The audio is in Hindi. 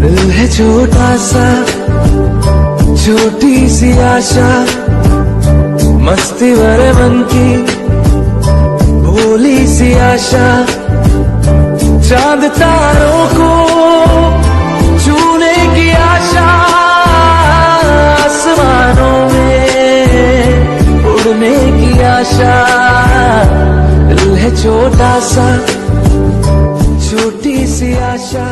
दिल है छोटा सा, छोटी सी आशा, मस्ती भरे मन की भोली सी आशा, चांद तारों को छूने की आशा, आसमानों में उड़ने की आशा। दिल है छोटा सा, छोटी सी आशा।